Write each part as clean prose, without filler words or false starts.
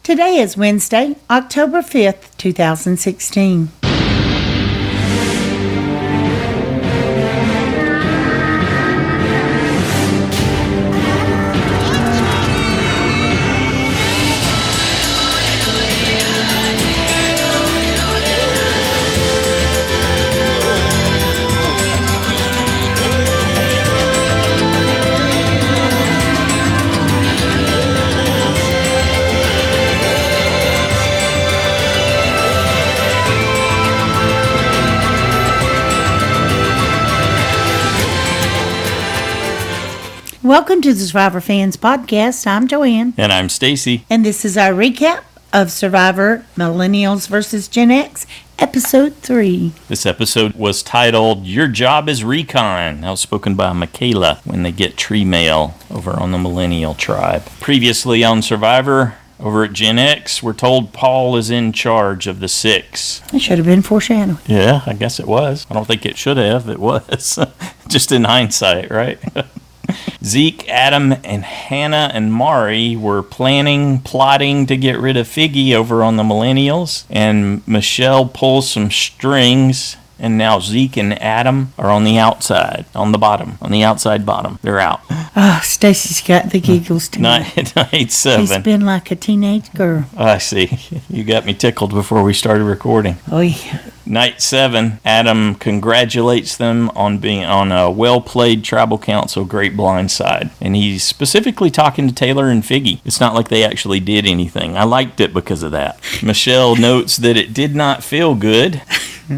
Today is Wednesday, October 5th, 2016. Welcome to the Survivor Fans Podcast. I'm Joanne. And I'm Stacy. And this is our recap of Survivor Millennials vs. Gen X, Episode 3. This episode was titled, Your Job is Recon. That was spoken by Michaela when they get tree mail over on the Millennial tribe. Previously on Survivor, over at Gen X, we're told Paul is in charge of the 6. It should have been foreshadowed. Yeah, I guess it was. I don't think it should have. It was. Just in hindsight, right? Zeke, Adam, and Hannah and Mari were plotting to get rid of Figgy over on the Millennials, and Michelle pulls some strings, and now Zeke and Adam are on the outside, on the outside bottom. They're out. Oh, Stacy's got the giggles tonight. Night 7. She's been like a teenage girl. I see. You got me tickled before we started recording. Oh, yeah. Night 7, Adam congratulates them on being on a well-played tribal council great blindside. And he's specifically talking to Taylor and Figgy. It's not like they actually did anything. I liked it because of that. Michelle notes that it did not feel good.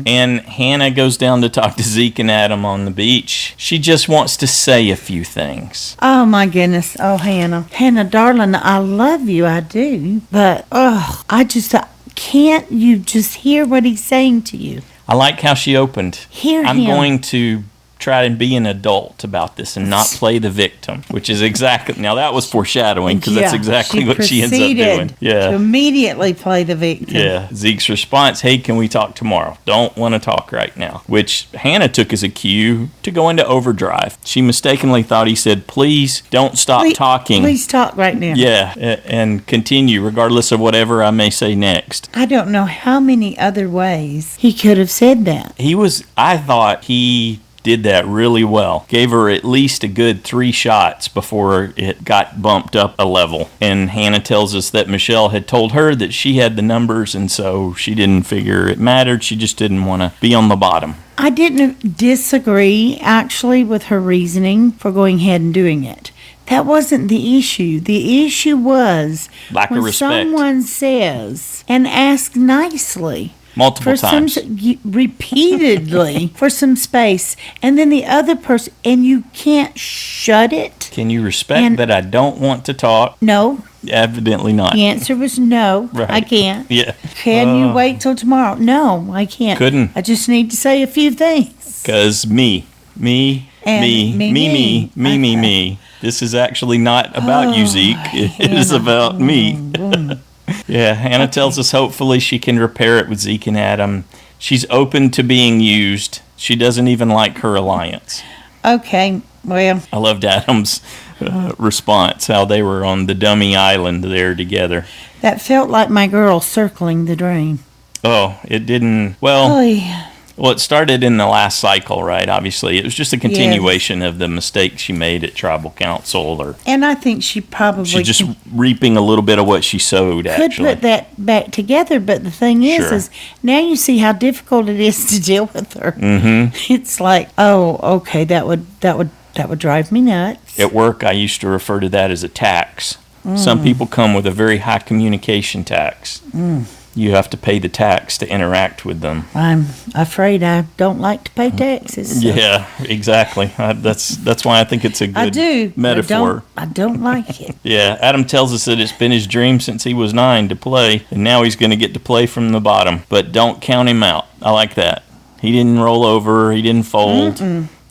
And Hannah goes down to talk to Zeke and Adam on the beach. She just wants to say a few things. Oh, my goodness. Oh, Hannah. Hannah, darling, I love you. I do. But, can't you just hear what he's saying to you? I like how she opened. I'm going to try and be an adult about this and not play the victim, which is exactly, now that was foreshadowing because that's exactly what she ends up doing. Yeah. To immediately play the victim. Yeah. Zeke's response, hey, can we talk tomorrow? Don't want to talk right now, which Hannah took as a cue to go into overdrive. She mistakenly thought he said, please don't stop talking. Please talk right now. Yeah, and continue regardless of whatever I may say next. I don't know how many other ways he could have said that. I thought he did that really well. Gave her at least a good 3 shots before it got bumped up a level. And Hannah tells us that Michelle had told her that she had the numbers, and so she didn't figure it mattered. She just didn't want to be on the bottom. I didn't disagree, actually, with her reasoning for going ahead and doing it. That wasn't the issue. The issue was lack of respect. When someone says and asks nicely, multiple times, repeatedly, for some space, and then the other person, and you can't shut it. Can you respect that I don't want to talk? No. Evidently not. The answer was no. Right. I can't. Yeah. Can you wait till tomorrow? No, I can't. Couldn't. I just need to say a few things. Because me. This is actually not about you, Zeke. It is about me. Yeah, Hannah tells us hopefully she can repair it with Zeke and Adam. She's open to being used. She doesn't even like her alliance. Okay, well. I loved Adam's response, how they were on the dummy island there together. That felt like my girl circling the drain. Oh, it didn't. Well, it started in the last cycle, right? Obviously, it was just a continuation of the mistakes she made at Tribal Council. And I think she probably... She's just reaping a little bit of what she sowed, actually. Could put that back together, but the thing is now you see how difficult it is to deal with her. Mm-hmm. It's like, oh, okay, that would drive me nuts. At work, I used to refer to that as a tax. Some people come with a very high communication tax. You have to pay the tax to interact with them. I'm afraid I don't like to pay taxes. So. Yeah, exactly. That's why I think it's a good metaphor. I don't like it. Yeah, Adam tells us that it's been his dream since he was 9 to play, and now he's going to get to play from the bottom. But don't count him out. I like that. He didn't roll over. He didn't fold.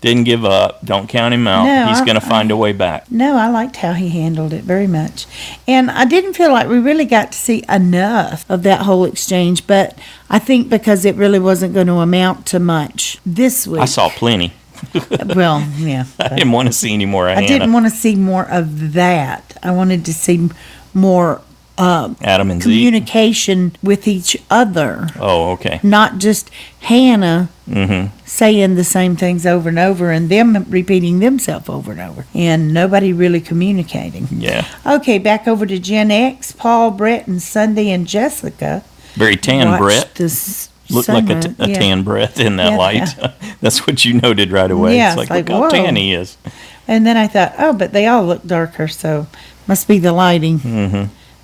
Didn't give up. Don't count him out. No, he's going to find a way back. No, I liked how he handled it very much. And I didn't feel like we really got to see enough of that whole exchange, but I think because it really wasn't going to amount to much this week. I saw plenty. Well, yeah. I didn't want to see any more of Hannah. I didn't want to see more of that. I wanted to see more Adam and Zeke. communication with each other, Oh, okay. not just Hannah saying the same things over and over and them repeating themselves over and over, and nobody really communicating. Yeah. Okay, back over to Gen X. Paul, Bret, and Sunday and Jessica Very tan watched Bret. this Looked like a segment. tan Bret in that Yeah, light. yeah. That's what you noted right away. Yeah, it's it's like, like, look how tan whoa. he is. And then I thought, oh, but they all look darker, so must be the lighting.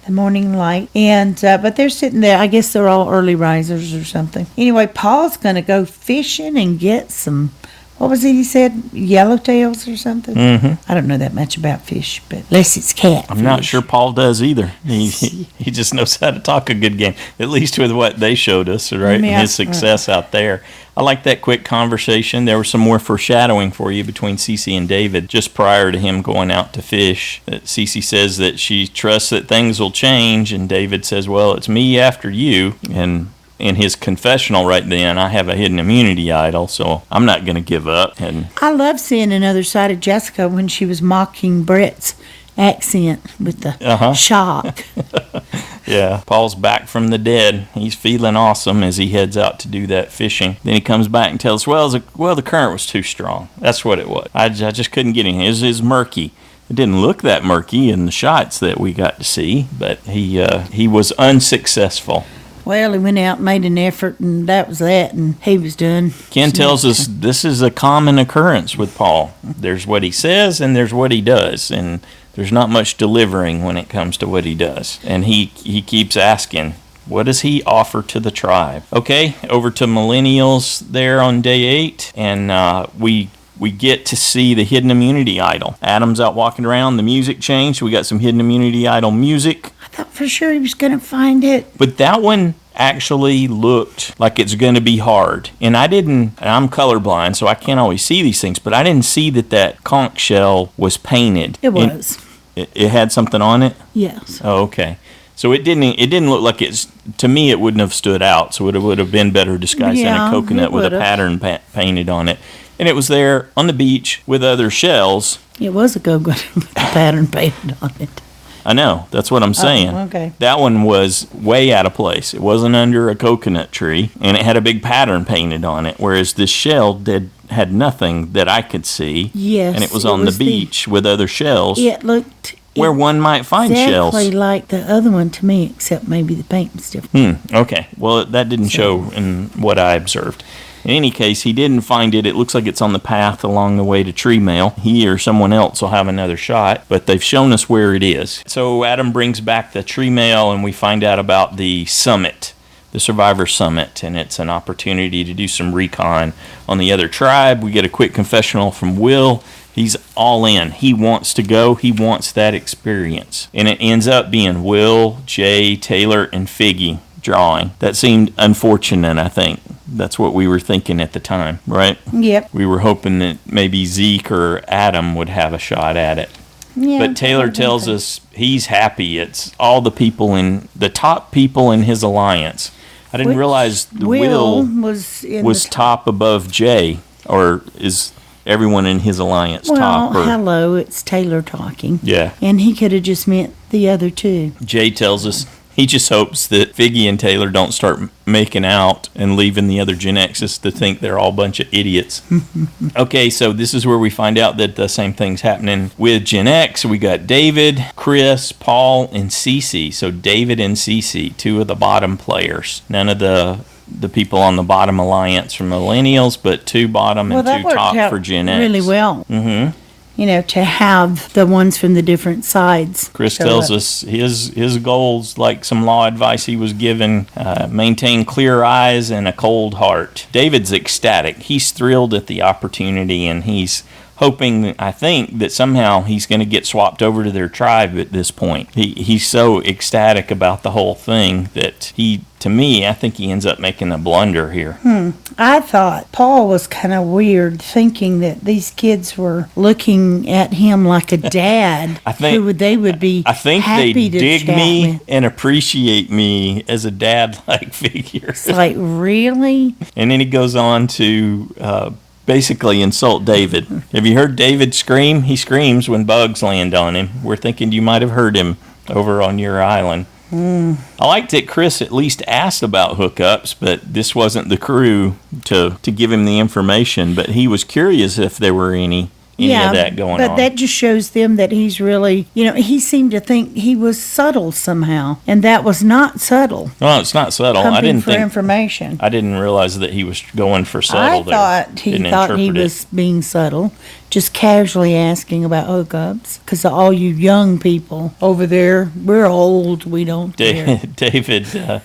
The morning light. And but they're sitting there. I guess they're all early risers or something. Anyway, Paul's going to go fishing and get some, what was it he said? Yellowtails or something? I don't know that much about fish, but unless it's catfish. I'm not sure Paul does either. He just knows how to talk a good game, at least with what they showed us, right? Yeah. And his success out there. I like that quick conversation. There was some more foreshadowing for you between CeCe and David just prior to him going out to fish. CeCe says that she trusts that things will change, and David says, well, it's me after you. And in his confessional right then, I have a hidden immunity idol, so I'm not going to give up. And I love seeing another side of Jessica when she was mocking Bret's accent with the shock. yeah, Paul's back from the dead. He's feeling awesome as he heads out to do that fishing. Then he comes back and tells us, well, the current was too strong. That's what it was. I just couldn't get in. It was murky. It didn't look that murky in the shots that we got to see, but he was unsuccessful. Well, he went out and made an effort, and that was that, and he was done. Ken tells us this is a common occurrence with Paul. There's what he says, and there's what he does, and there's not much delivering when it comes to what he does. And he keeps asking, what does he offer to the tribe? Okay, over to Millennials there on day 8, and we get to see the hidden immunity idol. Adam's out walking around. The music changed. We got some hidden immunity idol music. I thought for sure he was going to find it. But that one actually looked like it's going to be hard. And I'm colorblind, so I can't always see these things, but I didn't see that conch shell was painted. It was. It had something on it? Yes. Oh, okay. So it didn't look like to me it wouldn't have stood out, so it would have been better disguised than a coconut with a pattern painted on it. And it was there on the beach with other shells. It was a go-go with a pattern painted on it. I know. That's what I'm saying. Oh, okay. That one was way out of place. It wasn't under a coconut tree, and it had a big pattern painted on it, whereas this shell had nothing that I could see. Yes. And it was on the beach with other shells. It looked where one might find shells. Exactly like the other one to me, except maybe the paint was different. Okay. Well, that didn't show in what I observed. In any case, he didn't find it. It looks like it's on the path along the way to Tree Mail. He or someone else will have another shot, but they've shown us where it is. So Adam brings back the Tree Mail, and we find out about the summit, the Survivor Summit, and it's an opportunity to do some recon on the other tribe. We get a quick confessional from Will. He's all in. He wants to go. He wants that experience. And it ends up being Will, Jay, Taylor, and Figgy drawing. That seemed unfortunate, I think. That's what we were thinking at the time, right? Yep. We were hoping that maybe Zeke or Adam would have a shot at it. Yeah, but Taylor tells us he's happy. It's all the top people in his alliance. I didn't realize the Will was top above Jay, or is everyone in his alliance top? Well, hello, it's Taylor talking. Yeah. And he could have just meant the other two. Jay tells us he just hopes that Figgy and Taylor don't start making out and leaving the other Gen X's to think they're all a bunch of idiots. Okay, so this is where we find out that the same thing's happening with Gen X. We got David, Chris, Paul, and CeCe. So David and CeCe, two of the bottom players. None of the people on the bottom alliance from Millennials, but two bottom and two top for Gen X. Really well. Mm-hmm. You know, to have the ones from the different sides. Chris tells us his goals, like some law advice he was given, maintain clear eyes and a cold heart. David's ecstatic. He's thrilled at the opportunity, and he's hoping, I think, that somehow he's going to get swapped over to their tribe at this point. He's so ecstatic about the whole thing that to me, I think he ends up making a blunder here. I thought Paul was kind of weird, thinking that these kids were looking at him like a dad. They would be I think happy they to dig chat me with. and appreciate me as a dad-like figure. It's like, really? And then he goes on to basically insult David. Have you heard David scream? He screams when bugs land on him. We're thinking you might have heard him over on your island. I liked that Chris at least asked about hookups, but this wasn't the crew to give him the information. But he was curious if there were any of that going on. But that just shows them that he's really, he seemed to think he was subtle somehow, and that was not subtle. Well, it's not subtle. Pumping for information. I didn't realize that he was going for subtle. I thought he was being subtle, just casually asking about hookups. Because all you young people over there, we're old. We don't care. David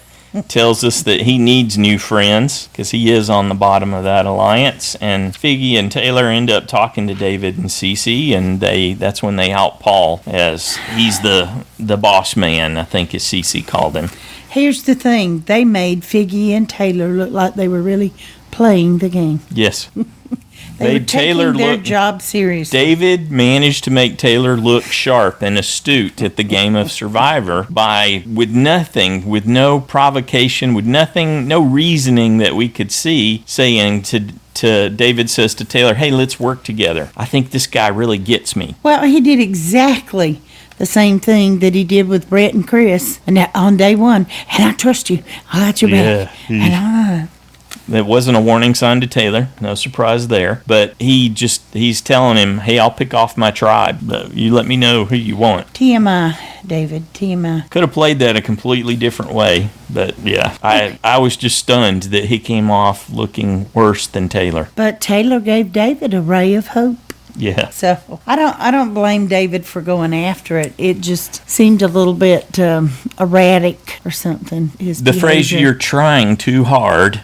tells us that he needs new friends because he is on the bottom of that alliance. And Figgy and Taylor end up talking to David and CeCe, and that's when they out Paul as he's the boss man, I think as CeCe called him. Here's the thing. They made Figgy and Taylor look like they were really playing the game. Yes. They were taking their job seriously. David managed to make Taylor look sharp and astute at the game of Survivor with no provocation, with nothing, no reasoning that we could see, saying to David says to Taylor, hey, let's work together. I think this guy really gets me. Well, he did exactly the same thing that he did with Bret and Chris on day one. And I trust you. I got your back. It wasn't a warning sign to Taylor. No surprise there. But he's telling him, hey, I'll pick off my tribe. But you let me know who you want. TMI, David, TMI. Could have played that a completely different way. But, yeah, I was just stunned that he came off looking worse than Taylor. But Taylor gave David a ray of hope. Yeah. So I don't blame David for going after it. It just seemed a little bit erratic or something. The phrase "you're trying too hard"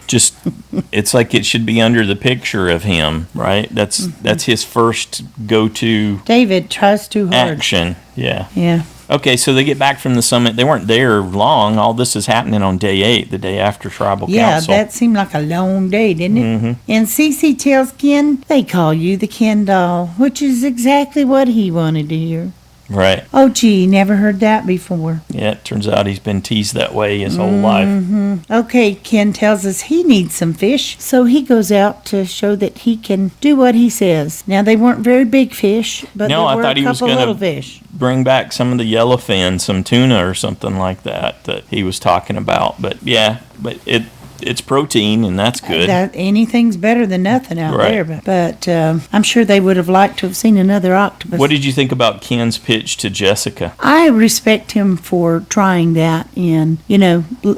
it's like it should be under the picture of him, right? That's his first go-to. David tries too hard. Action. Yeah. Yeah. Okay, so they get back from the summit. They weren't there long. All this is happening on day 8, the day after Tribal Council. Yeah, that seemed like a long day, didn't it? Mm-hmm. And CeCe tells Ken, they call you the Ken doll, which is exactly what he wanted to hear. Right. Oh, gee, never heard that before. Yeah, it turns out he's been teased that way his whole life. Okay, Ken tells us he needs some fish, so he goes out to show that he can do what he says. Now, they weren't very big fish, but there were a couple little fish. Bring back some of the yellowfin, some tuna or something like that he was talking about. But, yeah, it's protein, and that's good. Anything's better than nothing out there. But I'm sure they would have liked to have seen another octopus. What did you think about Ken's pitch to Jessica? I respect him for trying that and,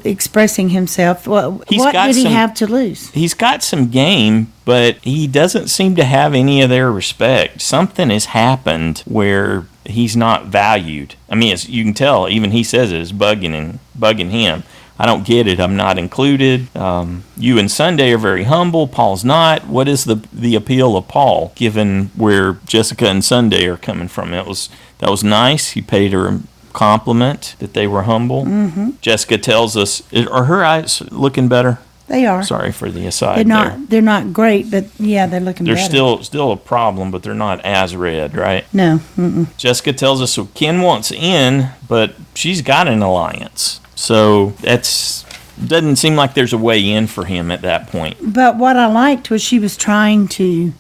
expressing himself. What did he have to lose? He's got some game, but he doesn't seem to have any of their respect. Something has happened where he's not valued. I mean, you can tell, even he says it is bugging him. I don't get it. I'm not included. You and Sunday are very humble. Paul's not. What is the appeal of Paul, given where Jessica and Sunday are coming from? That was nice. He paid her a compliment that they were humble. Mm-hmm. Jessica tells us, are her eyes looking better? They are. Sorry for the aside there. They're not great, but yeah, they're looking better. They're still a problem, but they're not as red, right? No. Mm-mm. Jessica tells us, so Ken wants in, but she's got an alliance. So doesn't seem like there's a way in for him at that point. But what I liked was she was trying to...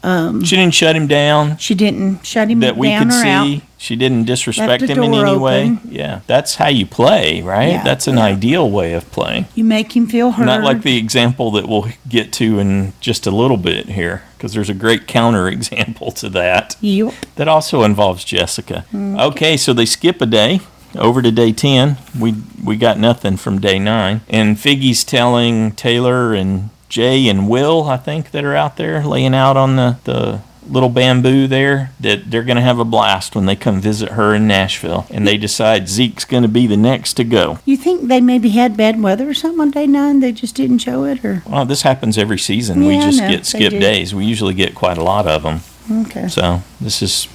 she didn't shut him down. She didn't shut him down or out. That we could see. She didn't disrespect him in any way. Yeah, that's how you play, right? Yeah, that's an ideal way of playing. You make him feel heard. Not like the example that we'll get to in just a little bit here, because there's a great counter example to that. Yep. That also involves Jessica. Okay, so they skip a day. Over to day 10, we got nothing from day 9. And Figgy's telling Taylor and Jay and Will, I think, that are out there laying out on the little bamboo there, that they're going to have a blast when they come visit her in Nashville. And they decide Zeke's going to be the next to go. You think they maybe had bad weather or something on day 9? They just didn't show it? Or? Well, this happens every season. We just get skip days. We usually get quite a lot of them. Okay. So this is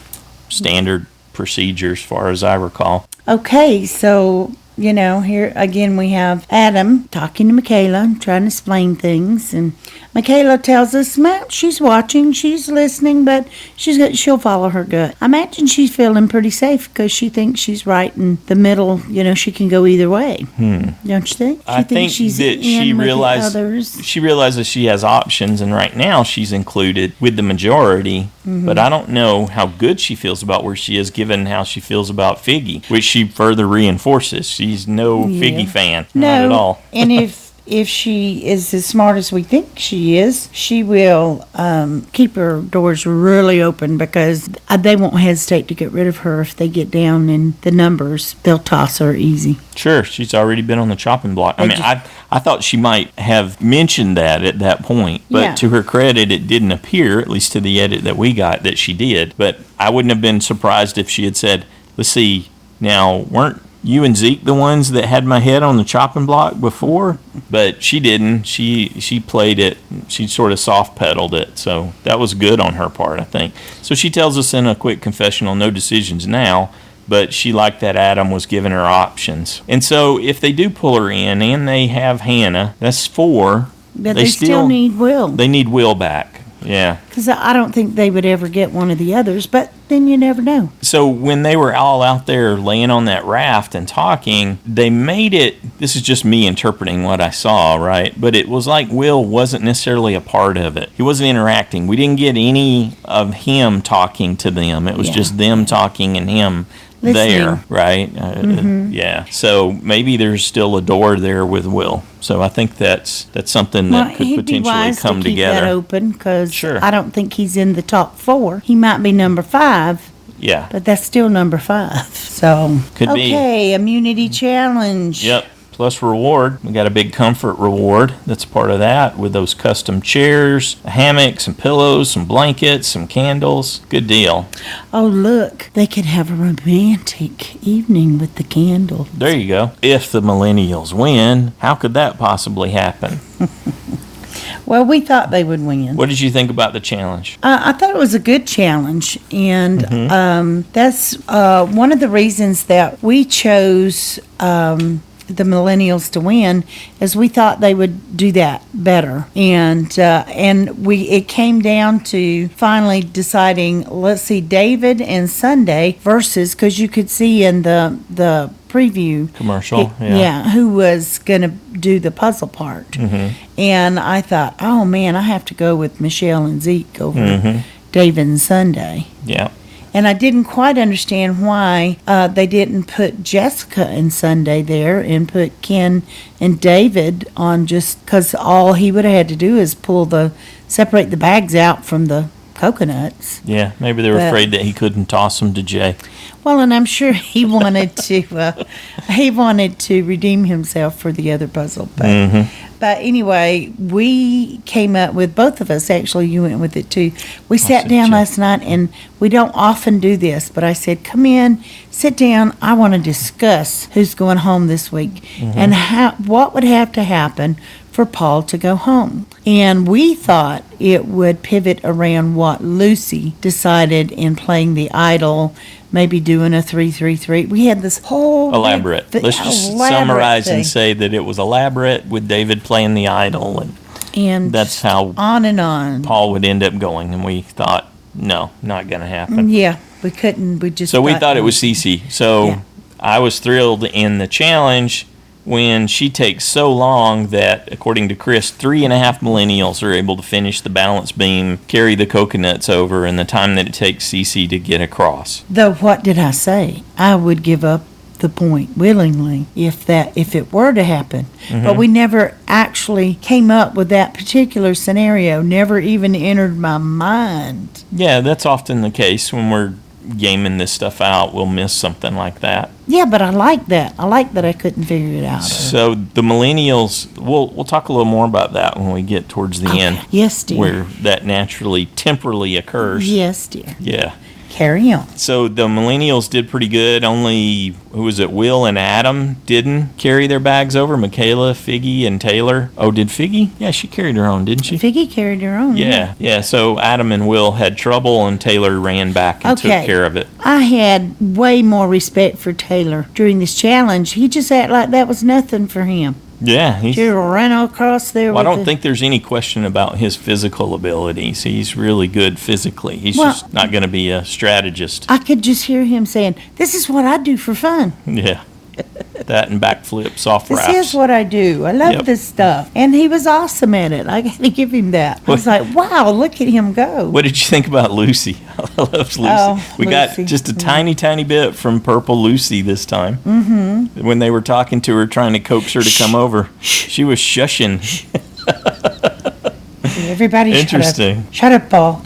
standard procedure as far as I recall. Okay, so, here again we have Adam talking to Michaela, trying to explain things, and Michaela tells us, she's watching, she's listening, but she'll follow her gut. I imagine she's feeling pretty safe because she thinks she's right in the middle. She can go either way. Don't you think? I think that she realizes she has options, and right now she's included with the majority. Mm-hmm. But I don't know how good she feels about where she is, given how she feels about Figgy, which she further reinforces. She's no Yeah. Figgy fan. No, Not at all. And if she is as smart as we think she is, she will keep her doors really open, because they won't hesitate to get rid of her if they get down in the numbers. They'll toss her easy. Sure, she's already been on the chopping block. I mean, I thought she might have mentioned that at that point, but Yeah. to her credit, it didn't appear, at least to the edit that we got, that she did. But I wouldn't have been surprised if she had said, let's see, now, weren't you and Zeke the ones that had my head on the chopping block before? But she didn't. She played it. She sort of soft pedaled it. So that was good on her part, I think. So she tells us in a quick confessional, no decisions now, but she liked that Adam was giving her options. And so if they do pull her in and they have Hannah, that's 4. But they still need Will. They need Will back. Yeah. Because I don't think they would ever get one of the others, but then you never know. So when they were all out there laying on that raft and talking, they made it, this is just me interpreting what I saw, right? But it was like Will wasn't necessarily a part of it. He wasn't interacting. We didn't get any of him talking to them. It was just them talking and him Listening. there, right? Yeah. So maybe there's still a door there with Will. So I think that's something that could he'd be potentially wise come to keep together. that open, because Sure. I don't think he's in the top 4. He might be number 5, Yeah. but that's still number 5. So Could be. okay, immunity challenge. Yep. Plus reward. We got a big comfort reward that's part of that, with those custom chairs, a hammock, some pillows, some blankets, some candles. Good deal. Oh, look, they could have a romantic evening with the candle. There you go. If the Millennials win, how could that possibly happen? Well, we thought they would win. What did you think about the challenge? I thought it was a good challenge, and Mm-hmm. that's one of the reasons that we chose the Millennials to win, is we thought they would do that better, and it came down to finally deciding, let's see, David and Sunday versus, because you could see in the preview Commercial, who was gonna do the puzzle part. Mm-hmm. And I thought, oh man, I have to go with Michelle and Zeke over David and Sunday. Yeah. And I didn't quite understand why they didn't put Jessica and Sunday there and put Ken and David on, just because all he would have had to do is separate the bags out from the coconuts. Yeah, maybe they were afraid that he couldn't toss them to Jay. Well, and I'm sure he wanted to redeem himself for the other puzzle. But anyway, we came up with, both of us, actually, you went with it too. We sat down last night, and we don't often do this, but I said, come in, sit down. I want to discuss who's going home this week and what would have to happen for Paul to go home. And we thought it would pivot around what Lucy decided in playing the idol, maybe doing a 3-3-3. We had this whole Elaborate. Let's just summarize and say that it was elaborate, with David playing the idol, and that's how on and on. Paul would end up going. And we thought, no, not going to happen. Yeah, we couldn't. We just. So we thought it was CeCe. So Yeah. I was thrilled in the challenge when she takes so long that, according to Chris, 3.5 Millennials are able to finish the balance beam, carry the coconuts over in the time that it takes CeCe to get across. Though, what did I say? I would give up the point willingly if it were to happen. But we never actually came up with that particular scenario. Never even entered my mind. Yeah, that's often the case when we're gaming this stuff out. We'll miss something like that. Yeah, but I like that. I like that I couldn't figure it out. So the Millennials, we'll talk a little more about that when we get towards the end. Yes, dear. Where that naturally, temporally occurs. Yes, dear. Yeah. Carry on. So the Millennials did pretty good. Only, who was it, Will and Adam didn't carry their bags over. Michaela, Figgy, and Taylor. Oh, did Figgy? Yeah, she carried her own, didn't she? Figgy carried her own. Yeah. So Adam and Will had trouble, and Taylor ran back and took care of it. I had way more respect for Taylor during this challenge. He just acted like that was nothing for him. Yeah. He ran across there. Well, I don't think there's any question about his physical abilities. He's really good physically. He's just not going to be a strategist. I could just hear him saying, "This is what I do for fun." Yeah. That and backflips off This wraps. is what I do. I love Yep. this stuff. And he was awesome at it. I got to give him that. I was like, wow, look at him go. What did you think about Lucy? I love Lucy. Oh, We got Lucy. just a tiny bit from Purple Lucy this time. Mm-hmm. When they were talking to her, trying to coax her to come over, she was shushing. Everybody Interesting. Shut up, Paul.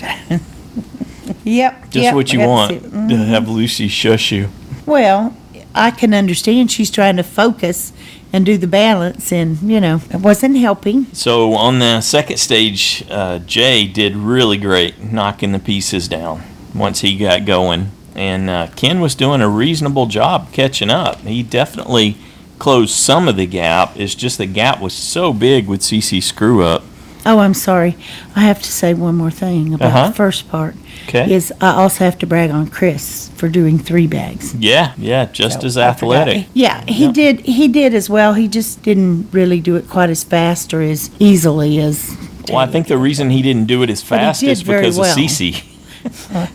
Yep. Just yep, what you I got want, see it. to have Lucy shush you. Well, I can understand she's trying to focus and do the balance, and, it wasn't helping. So on the second stage, Jay did really great knocking the pieces down once he got going. And Ken was doing a reasonable job catching up. He definitely closed some of the gap. It's just the gap was so big with CeCe's screw up. Oh, I'm sorry. I have to say one more thing about the first part. Okay. Is I also have to brag on Chris for doing 3 bags. Yeah, just So, as I forgot. athletic. Yeah, he did. He did as well. He just didn't really do it quite as fast or as easily as. Well, I think the reason he didn't do it as he fast did is very because well. of CeCe.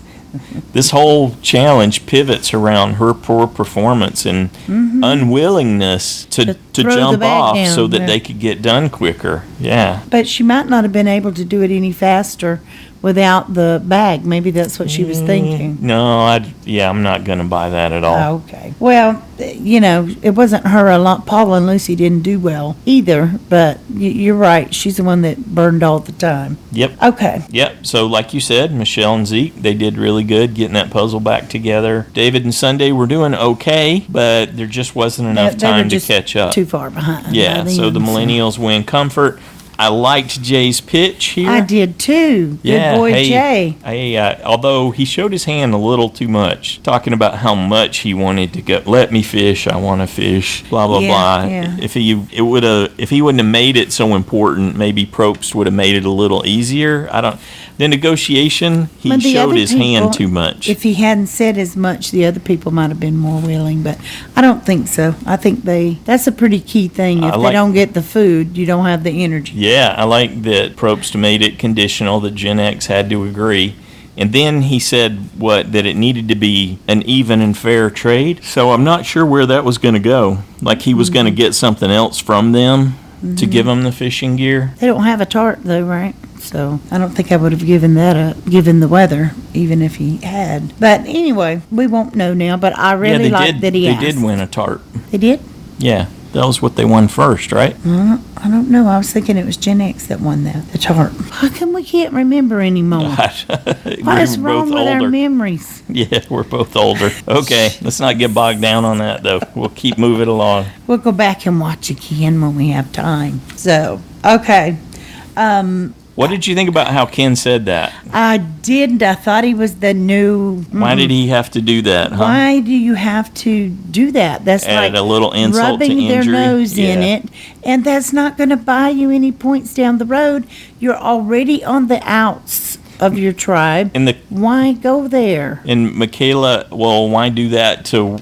This whole challenge pivots around her poor performance and unwillingness to throw the jump bag off down, so that yeah. they could get done quicker. Yeah. But she might not have been able to do it any faster without the bag. Maybe that's what she was thinking. No, I'm not going to buy that at all. Okay. Well, it wasn't her a lot. Paul and Lucy didn't do well either, but you're right. She's the one that burned all the time. Yep. Okay. Yep. So like you said, Michelle and Zeke, they did really good getting that puzzle back together. David and Sunday were doing okay, but there just wasn't enough They were time to just catch up. Too far behind. Yeah, so the Millennials win comfort. I liked Jay's pitch here. I did too. Yeah, Good boy, hey, Jay. Although he showed his hand a little too much, talking about how much he wanted to go. Let me fish. I want to fish. Blah blah Yeah, blah. yeah. If he wouldn't have made it so important, maybe Probst would have made it a little easier. The negotiation, he But the showed other his people, hand too much. If he hadn't said as much, the other people might have been more willing, but I don't think so. I think that's a pretty key thing. If they don't get the food, you don't have the energy. Yeah, I like that Probst made it conditional that Gen X had to agree. And then he said, that it needed to be an even and fair trade. So I'm not sure where that was going to go. Like he was going to get something else from them to give them the fishing gear. They don't have a tart though, right? So I don't think I would have given that up, given the weather, even if he had. But anyway, we won't know now, but I really like that he asked. They did win a tart. They did? Yeah, that was what they won first, right? I don't know. I was thinking it was Gen X that won that, the tart. How come we can't remember anymore? What is wrong with our memories? Yeah, we're both older. Okay, let's not get bogged down on that, though. We'll keep moving along. We'll go back and watch again when we have time. So, okay. What did you think about how Ken said that? I didn't. I thought he was the new. Why did he have to do that, huh? Why do you have to do that? That's Add like a little insult to rubbing their injury. nose in Yeah. it, and that's not going to buy you any points down the road. You're already on the outs of your tribe. Why go there? And Michaela, well, why do that to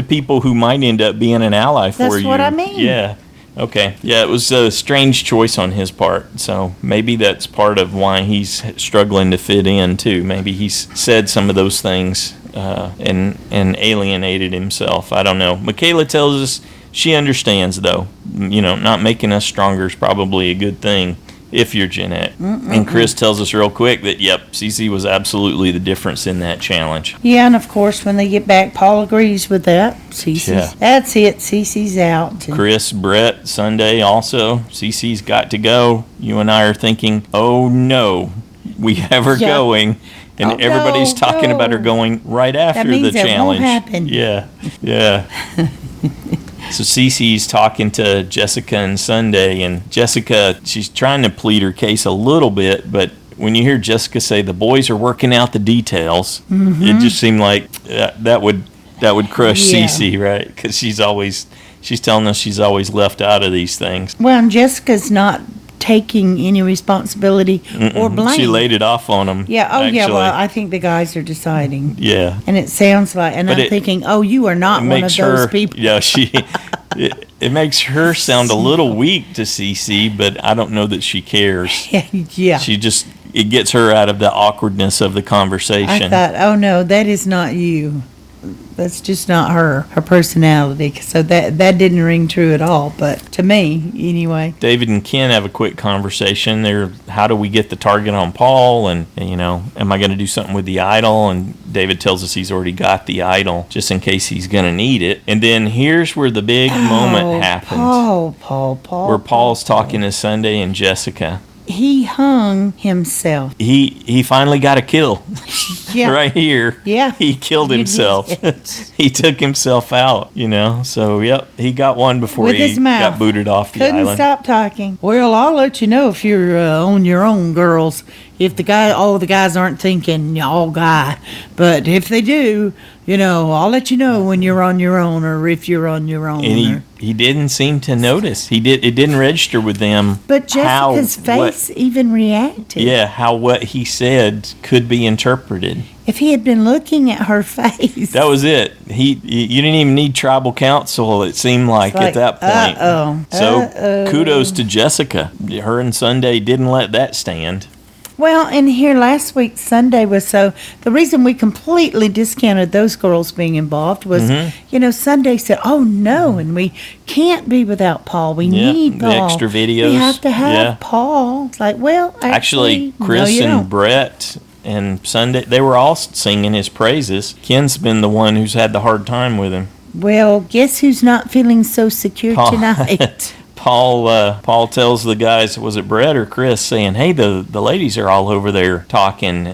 people who might end up being an ally for you? That's what I mean. Yeah. Okay. Yeah, it was a strange choice on his part. So maybe that's part of why he's struggling to fit in too. Maybe he's said some of those things and alienated himself. I don't know. Michaela tells us she understands though. Not making us stronger is probably a good thing if you're Gen X. And Chris tells us real quick that, yep, CeCe was absolutely the difference in that challenge. Yeah, and of course, when they get back, Paul agrees with that. CeCe's, Yeah. That's it. CeCe's out. Chris, Bret, Sunday also. CeCe's got to go. You and I are thinking, oh no, we have her Yeah. going. And Oh, everybody's no, talking about her no. going right after means the it won't challenge. happen. Yeah. So CeCe's talking to Jessica and Sunday, and Jessica, she's trying to plead her case a little bit, but when you hear Jessica say the boys are working out the details, it just seemed like that would crush Yeah. CeCe, right? Because she's telling us she's always left out of these things. Well, and Jessica's not taking any responsibility or blame. She laid it off on them. Yeah. Oh, yeah. actually. Well, I think the guys are deciding. Yeah. And it sounds like, and But I'm thinking, oh, you are not It one of makes those her, people. yeah, it makes her sound a little weak to CeCe, but I don't know that she cares. Yeah. It gets her out of the awkwardness of the I conversation. thought, oh no, that is not you. That's just not her personality. So that didn't ring true at all. But to me, anyway. David and Ken have a quick conversation. How do we get the target on Paul? And am I going to do something with the idol? And David tells us he's already got the idol just in case he's going to need it. And then here's where the big moment happens. Paul. Where Paul's talking to Sunday and Jessica. He hung himself. He finally got a kill. Yeah. Right here. Yeah. He killed himself. He took himself out, So, yep, he got one before With he his mouth. got booted off the Couldn't island. stop talking. Well, I'll let you know if you're on your own, girls. If the guys aren't thinking all guy. But if they do, I'll let you know when you're on your own or if you're on your own. And he didn't seem to notice. It didn't register with them. But Jessica's face even reacted. Yeah, how what he said could be interpreted. If he had been looking at her face. That was it. You didn't even need tribal council, it seemed like at that point. So kudos to Jessica. Her and Sunday didn't let that stand. Well, and here last week, Sunday was the reason we completely discounted those girls being involved was, Sunday said, oh no, and we can't be without Paul. We need Paul. The extra videos. We have to have Paul. It's like, well, actually Chris and Bret and Sunday, they were all singing his praises. Ken's been the one who's had the hard time with him. Well, guess who's not feeling so secure tonight? Paul tells the guys, was it Bret or Chris, saying, hey, the ladies are all over there talking.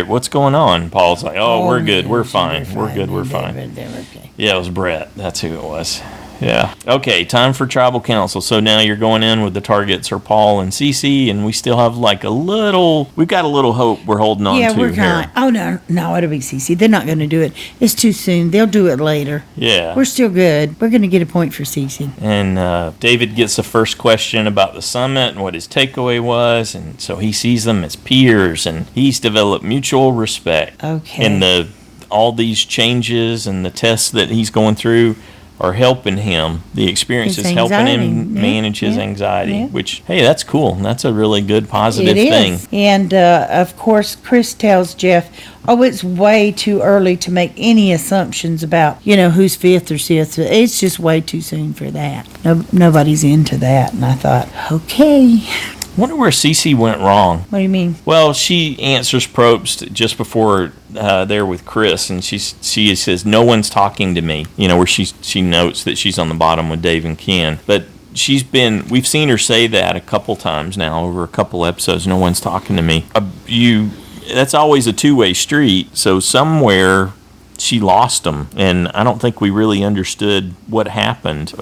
What's going on? Paul's like, we're good. We're fine. We're good. We're fine. Okay. Yeah, it was Bret. That's who it was. Yeah. Okay, time for tribal council. So now you're going in with the targets are Paul and CeCe, and we still have we've got a little hope we're holding on to we're here. Oh, no, it'll be CeCe. They're not going to do it. It's too soon. They'll do it later. Yeah. We're still good. We're going to get a point for CeCe. And David gets the first question about the summit and what his takeaway was, and so he sees them as peers, and he's developed mutual respect. Okay. And all these changes and the tests that he's going through are helping him. The experience is helping him manage his anxiety, which, hey, that's cool. That's a really good, positive thing. And, of course, Chris tells Jeff, it's way too early to make any assumptions about, who's fifth or sixth. It's just way too soon for that. Nobody's into that. And I thought, okay. Wonder where CeCe went wrong. What do you mean? Well, she answers Probst just before there with Chris, and she says, no one's talking to me, where she notes that she's on the bottom with Dave and Ken. But we've seen her say that a couple times now over a couple episodes, no one's talking to me. That's always a two-way street, so somewhere she lost them, and I don't think we really understood what happened.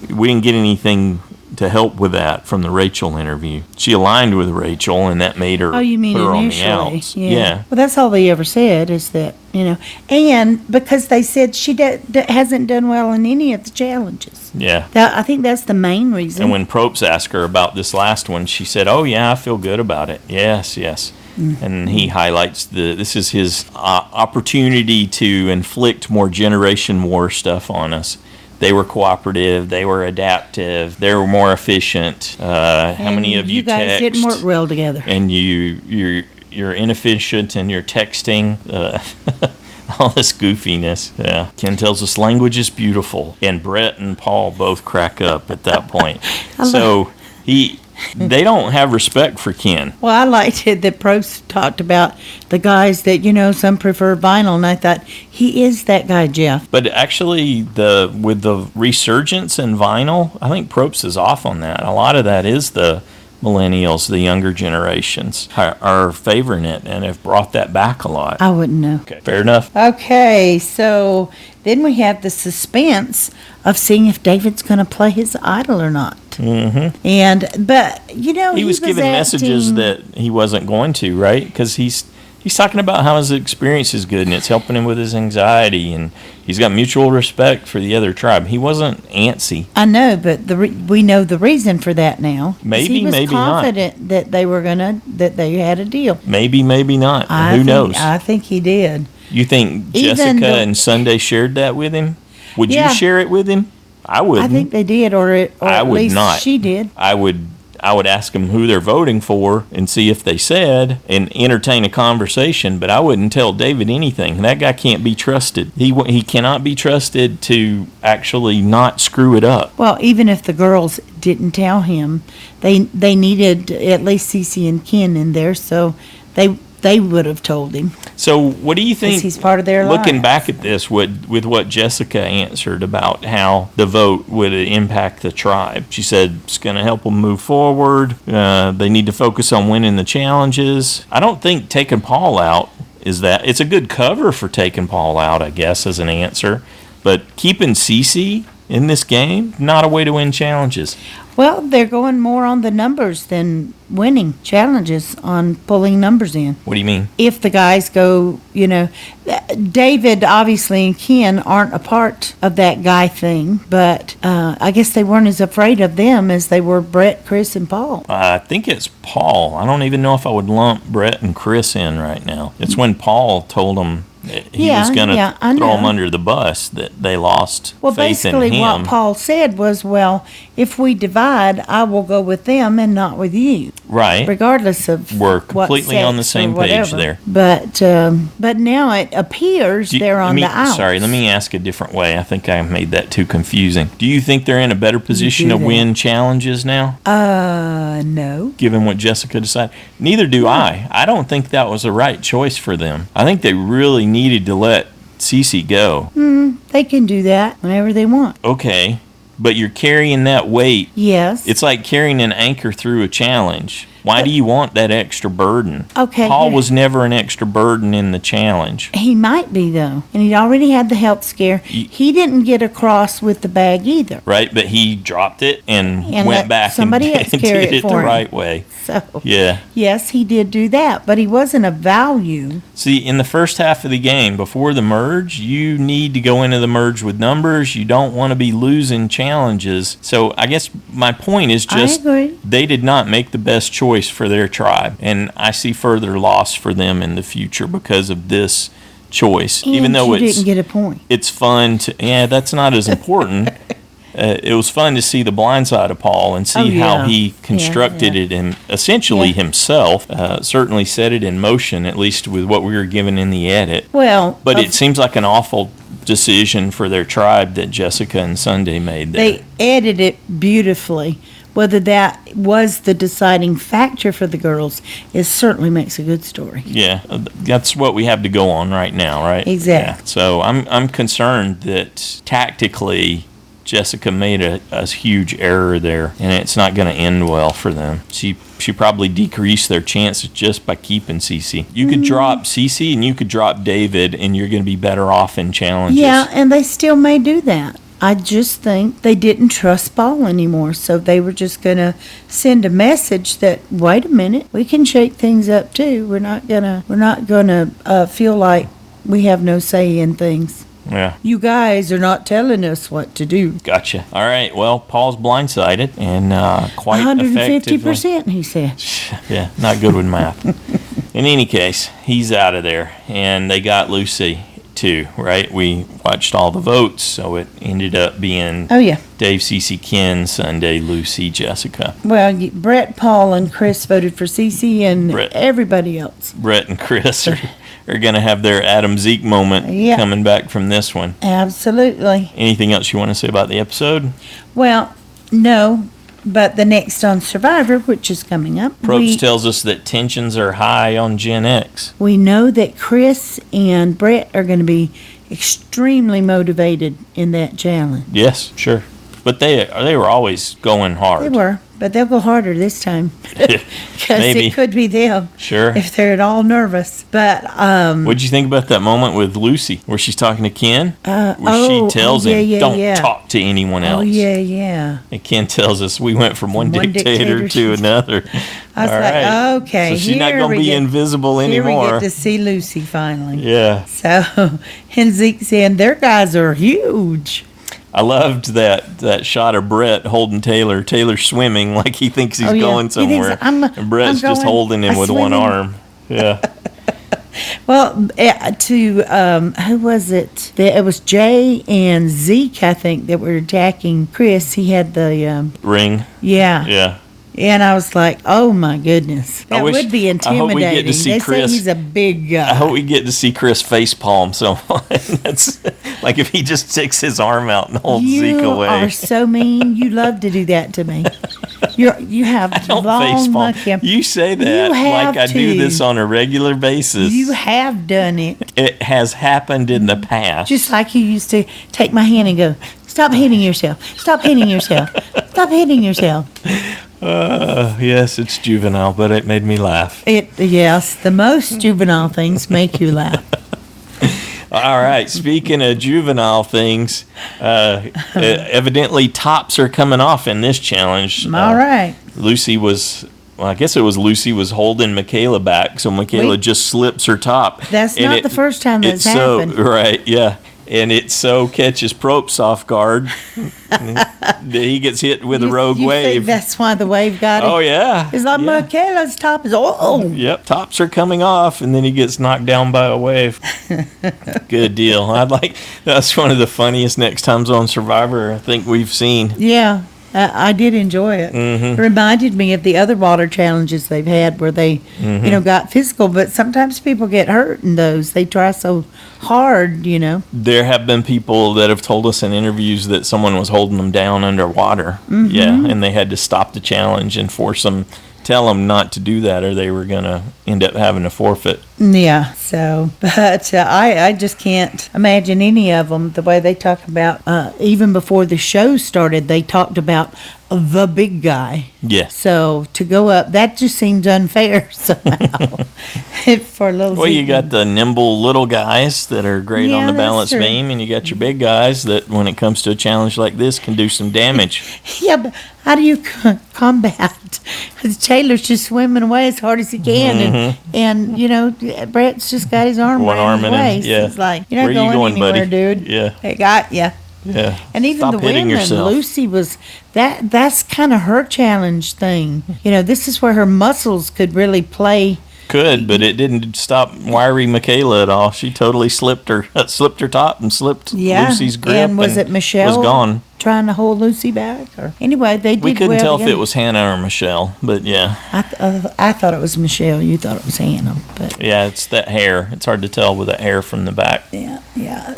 We didn't get anything to help with that from the Rachel interview. She aligned with Rachel, and that made her, you mean put her initially? on the outs. Yeah. Well, that's all they ever said is that, and because they said she hasn't done well in any of the challenges. Yeah. I think that's the main reason. And when Probst asked her about this last one, she said, oh, yeah, I feel good about it. Yes. Mm-hmm. And he highlights this is his opportunity to inflict more Generation War stuff on us. They were cooperative. They were adaptive. They were more efficient. How many of you guys text? didn't work well together. And you're inefficient and you're texting. All this goofiness. Yeah. Ken tells us language is beautiful, and Bret and Paul both crack up at that point. So they don't have respect for Ken. Well, I liked it that Probst talked about the guys that, some prefer vinyl, and I thought, he is that guy, Jeff. But actually, with the resurgence in vinyl, I think Probst is off on that. A lot of that is the millennials, the younger generations, are favoring it and have brought that back a lot. I wouldn't know. Okay, fair enough. Okay, so then we have the suspense of seeing if David's going to play his idol or not. Mm-hmm. But he was giving messages that he wasn't going to, right? Because he's talking about how his experience is good and it's helping him with his anxiety, and he's got mutual respect for the other tribe. He wasn't antsy. I know, but we know the reason for that now. Maybe not. He was confident that they had a deal. Maybe not. Who knows? I think he did. You think Jessica and Sunday shared that with him? Would you share it with him? I wouldn't. I think they did, or I at would least not. She did. I would I would ask them who they're voting for and see if they said and entertain a conversation, but I wouldn't tell David anything. That guy can't be trusted. He cannot be trusted to actually not screw it up. Well, even if the girls didn't tell him, they needed at least CeCe and Ken in there, so they would have told him. So what do you think, he's part of their looking lives. back at this with what Jessica answered about how the vote would impact the tribe? She said it's going to help them move forward. They need to focus on winning the challenges. I don't think taking Paul out is that. It's a good cover for taking Paul out, I guess, as an answer. But keeping CeCe in this game, not a way to win challenges. Well, they're going more on the numbers than winning challenges, on pulling numbers in. What do you mean? If the guys go, David obviously and Ken aren't a part of that guy thing, but I guess they weren't as afraid of them as they were Bret, Chris, and Paul. I think it's Paul. I don't even know if I would lump Bret and Chris in right now. It's when Paul told them he was going to throw them under the bus that they lost Well, faith in basically him. what Paul said was, well, if we divide, I will go with them and not with you. Right. Regardless of We're completely what on the sex same or page whatever. there. But now it appears they're on the outs. Sorry, let me ask a different way. I think I made that too confusing. Do you think they're in a better position to win challenges now? No. Given what Jessica decided? Neither do I. I don't think that was the right choice for them. I think they really needed to let CeCe go. They can do that whenever they want. Okay, but you're carrying that weight. Yes. It's like carrying an anchor through a challenge. Why do you want that extra burden? Okay. Paul was never an extra burden in the challenge. He might be, though. And he'd already had the health scare. He didn't get across with the bag either. Right, but he dropped it and And went let back and somebody else carry did it it the for him. right way. So, Yeah. yes, he did do that. But he wasn't a value. See, in the first half of the game, before the merge, you need to go into the merge with numbers. You don't want to be losing challenges. So I guess my point is just I agree. they did not make the best choice for their tribe. And I see further loss for them in the future because of this choice. And Even though you didn't get a point. it's fun to, that's not as important. It was fun to see the blind side of Paul and see how he constructed it and essentially himself. Certainly set it in motion, at least with what we were given in the edit. Well, But it seems like an awful decision for their tribe that Jessica and Sunday made there. they edited it beautifully. Whether that was the deciding factor for the girls, it certainly makes a good story. Yeah, that's what we have to go on right now, right? Exactly. Yeah. So I'm concerned that tactically Jessica made a huge error there, and it's not going to end well for them. She probably decreased their chances just by keeping CeCe. You could drop CeCe and you could drop David, and you're going to be better off in challenges. Yeah, and they still may do that. I just think they didn't trust Paul anymore, so they were just going to send a message that, wait a minute, we can shake things up too. We're not gonna feel like we have no say in things. Yeah. You guys are not telling us what to do. Gotcha. All right. Well, Paul's blindsided and quite 150%, he said. Yeah, not good with math. In any case, he's out of there, and they got Lucy too, right? We watched all the votes, so it ended up being Oh, yeah. Dave, CeCe, Ken, Sunday, Lucy, Jessica. Well, Bret, Paul, and Chris voted for CeCe, and Bret. everybody else. Bret and Chris are going to have their Adam Zeke moment coming back from this one. Absolutely. Anything else you want to say about the episode? Well, no, but the next on Survivor, which is coming up, Probst tells us that tensions are high on Gen X. we know that Chris and Bret are going to be extremely motivated in that challenge. Yes, sure. But they were always going hard. They were, but they'll go harder this time. Because Maybe. it could be them. Sure. If they're at all nervous. But, What'd you think about that moment with Lucy, where she's talking to Ken? Where she tells him, yeah, don't yeah. talk to anyone else. Oh, yeah. And Ken tells us we went from one dictator to dictatorship. another. I was All like, right. okay, So she's not here going to we be get- invisible Here we anymore. get to see Lucy finally. Yeah. So, and Zeke saying, their guys are huge. I loved that shot of Bret holding Taylor. Taylor's swimming like he thinks he's Oh, yeah. going He thinks, somewhere. I'm and Bret's just going- holding him I'm with one swimming. arm. Yeah. Well, who was it? It was Jay and Zeke, I think, that were attacking Chris. He had the, Ring. yeah. Yeah. And I was like, oh my goodness. That would be I hope we get intimidating. to see They Chris. say he's a big guy. I hope we get to see Chris facepalm someone. That's like if he just sticks his arm out and holds Zeke away. You are so mean. You love to do that to me. You have Don't long facepalm. You say that You have like I do to. this on a regular basis. You have done it. It has happened in the past. Just like you used to take my hand and go, stop hitting yourself. Stop hitting yourself. Stop hitting yourself. Yes, it's juvenile, but it made me laugh. Yes, the most juvenile things make you laugh. All right. Speaking of juvenile things, evidently tops are coming off in this challenge. All right. Lucy was. Well, I guess it was Lucy was holding Michaela back, so Michaela just slips her top. That's not the first time that's happened. Right, yeah. And it so catches Propes off guard. He gets hit with a rogue you wave. Think that's why the wave got it? Oh, yeah. It's like yeah. Michaela's top is, oh. Yep, tops are coming off, and then he gets knocked down by a wave. Good deal. That's one of the funniest next times on Survivor I think we've seen. Yeah. I did enjoy it. It reminded me of the other water challenges they've had where they, got physical. But sometimes people get hurt in those. They try so hard, There have been people that have told us in interviews that someone was holding them down underwater. Yeah, and they had to stop the challenge and tell them not to do that or they were going to end up having to forfeit. Yeah, but I just can't imagine any of them, the way they talk about, even before the show started, they talked about the big guy. Yes. So to go up, that just seems unfair somehow for a little Well, you got the nimble little guys that are great on the balance beam, and you got your big guys that, when it comes to a challenge like this, can do some damage. Yeah, but how do you combat? Taylor's just swimming away as hard as he can, and Bret's just got his arm One around arm his in waist. yeah. It's like, you're not Where you going, anywhere, buddy? dude. Yeah. They got you. Yeah. And even Stop the hitting women, yourself. Lucy was, that's kind of her challenge thing. This is where her muscles could really play. Could, but it didn't stop wiry Michaela at all. She totally slipped her top and slipped Lucy's grip. And was it Michelle was gone. trying to hold Lucy back? Or anyway, they did. We couldn't well tell if together. it was Hannah or Michelle, but yeah. I thought it was Michelle. You thought it was Hannah, but yeah, it's that hair. It's hard to tell with that hair from the back. yeah.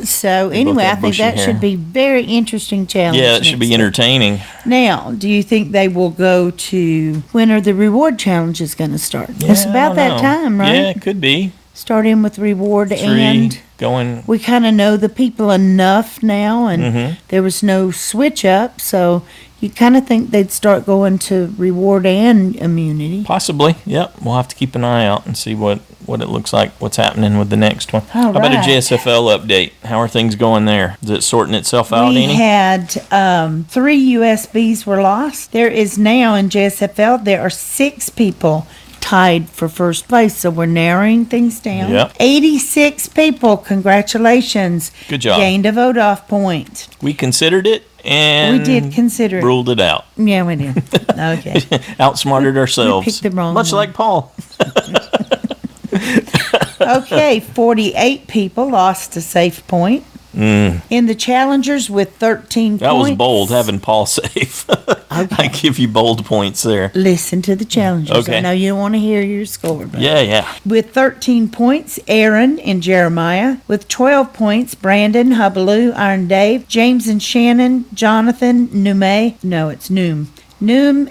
So anyway, I think that should be very interesting challenge. Yeah, it should be entertaining. Now, do you think they will go to when are the reward challenges going to start? Yeah, It's about that time, right? Yeah, it could be. Starting with reward 3 and going. we kind of know the people enough now, and there was no switch up, so you kind of think they'd start going to reward and immunity. Possibly, yep. We'll have to keep an eye out and see what it looks like, what's happening with the next one. All How about a right. JSFL update? How are things going there? Is it sorting itself out We any? had 3 USBs were lost. There is now in JSFL, there are 6 people tied for first place, so we're narrowing things down. Yep. 86 people, congratulations. Good job. Gained a vote-off point. We considered it and We did consider it. ruled it out. Yeah, we did. Okay. Outsmarted ourselves. picked the wrong Much one. like Paul. Okay, 48 people lost a safe point. In the challengers with 13 That points. was bold, having Paul safe. I give you bold points there. Listen to the challengers. Okay. I know you don't want to hear your score. But Yeah. with 13 points, Aaron and Jeremiah. With 12 points, Brandon, Hubaloo, Iron Dave, James and Shannon, Jonathan, Noom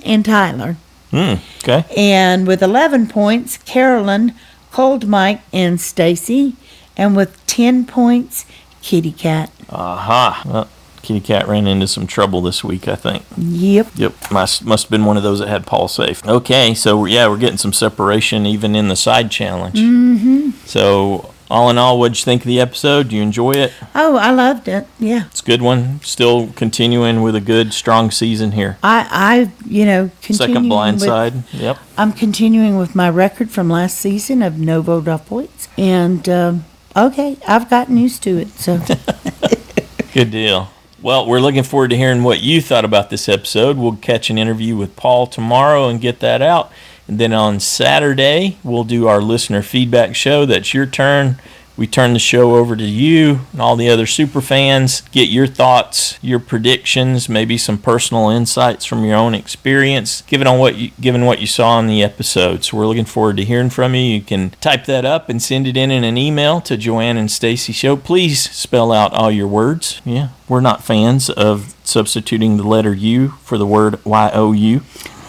and Tyler. Okay. And with 11 points, Carolyn, Cold Mike, and Stacy. And with 10 points, Kitty Cat. Aha. Well, Kitty Cat ran into some trouble this week, I think. Yep. Must have been one of those that had Paul safe. Okay, so we're getting some separation even in the side challenge. So all in all, what'd you think of the episode? Do you enjoy it? Oh, I loved it. Yeah. It's a good one. Still continuing with a good, strong season here. I continuing Second blindside. Yep. I'm continuing with my record from last season of no vote off points. And, okay, I've gotten used to it, so. Good deal. Well, we're looking forward to hearing what you thought about this episode. We'll catch an interview with Paul tomorrow and get that out. And then on Saturday, we'll do our listener feedback show. That's your turn. we turn the show over to you and all the other super fans. Get your thoughts, your predictions, maybe some personal insights from your own experience, given what you saw in the episode. So we're looking forward to hearing from you. You can type that up and send it in an email to Joanne and Stacy Show. Please spell out all your words. Yeah, we're not fans of substituting the letter U for the word Y-O-U.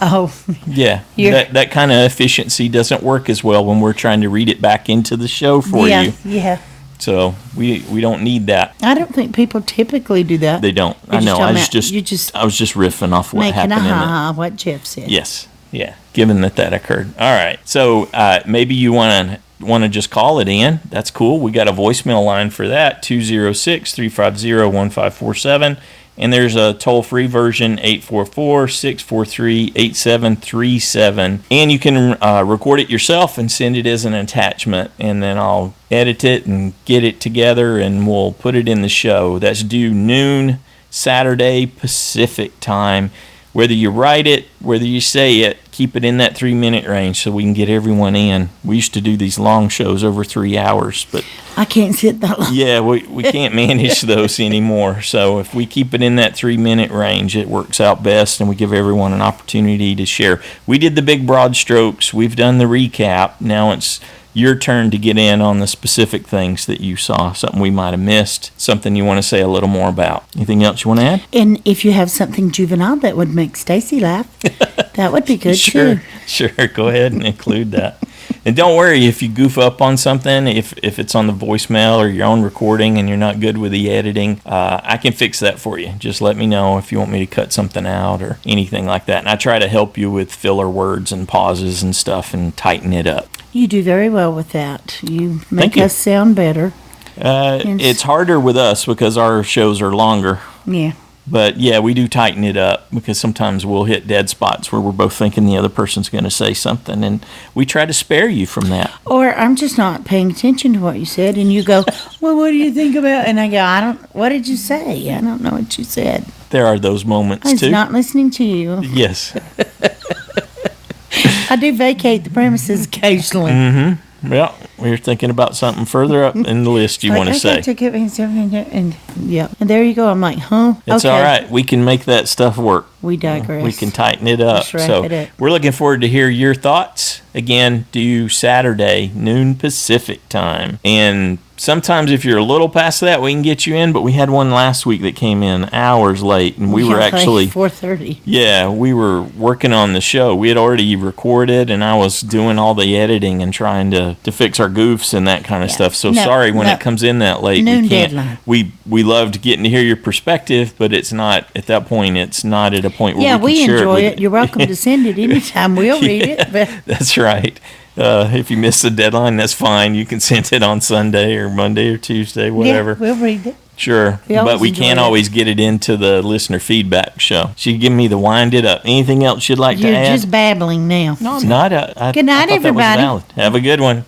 Oh. Yeah, that kind of efficiency doesn't work as well when we're trying to read it back into the show for you. Yeah. So we don't need that. I don't think people typically do that. They don't. I know. I was just riffing off what happened in it. What Jeff said. Yes. Yeah. Given that occurred. All right. So maybe you want to just call it in. That's cool. We got a voicemail line for that, 206-350-1547. And there's a toll-free version, 844-643-8737. And you can record it yourself and send it as an attachment. And then I'll edit it and get it together, and we'll put it in the show. That's due noon Saturday Pacific time. Whether you write it, whether you say it, keep it in that 3-minute range so we can get everyone in. We used to do these long shows over 3 hours, but I can't sit that long. Yeah, we can't manage those anymore. So if we keep it in that 3-minute range, it works out best, and we give everyone an opportunity to share. We did the big broad strokes. We've done the recap. Now it's your turn to get in on the specific things that you saw, something we might have missed, something you want to say a little more about. Anything else you want to add? And if you have something juvenile that would make Stacy laugh, that would be good too. Sure. Go ahead and include that. And don't worry if you goof up on something, if it's on the voicemail or your own recording and you're not good with the editing, I can fix that for you. Just let me know if you want me to cut something out or anything like that. And I try to help you with filler words and pauses and stuff and tighten it up. You do very well with that. You make us sound better. It's harder with us because our shows are longer. Yeah. But, yeah, we do tighten it up because sometimes we'll hit dead spots where we're both thinking the other person's going to say something, and we try to spare you from that. Or I'm just not paying attention to what you said, and you go, well, what do you think about? And I go, what did you say? I don't know what you said. There are those moments, too. I was not listening to you. Yes. I do vacate the premises occasionally. Mm-hmm. Well, we're thinking about something further up in the list you want to say. And there you go. I'm like, huh? It's all right. We can make that stuff work. We digress. We can tighten it up. So we're looking forward to hear your thoughts. Again, due Saturday, noon Pacific time. And sometimes if you're a little past that, we can get you in. But we had one last week that came in hours late, and we were actually 4:30. Yeah, we were working on the show. We had already recorded, and I was doing all the editing and trying to fix our goofs and that kind of stuff. So sorry when it comes in that late. Noon we can't. Deadline. We loved getting to hear your perspective, but it's not at that point. It's not at a point where we can share enjoy it. it. You're welcome to send it anytime. We'll read it. But that's right. If you miss the deadline, that's fine. You can send it on Sunday or Monday or Tuesday, whatever. Yeah, we'll read it. Sure, but we can't always get it into the listener feedback show. She give me the wind it up. Anything else you'd like to add? You're just babbling now. No, I'm not. Good night, everybody. Have a good one.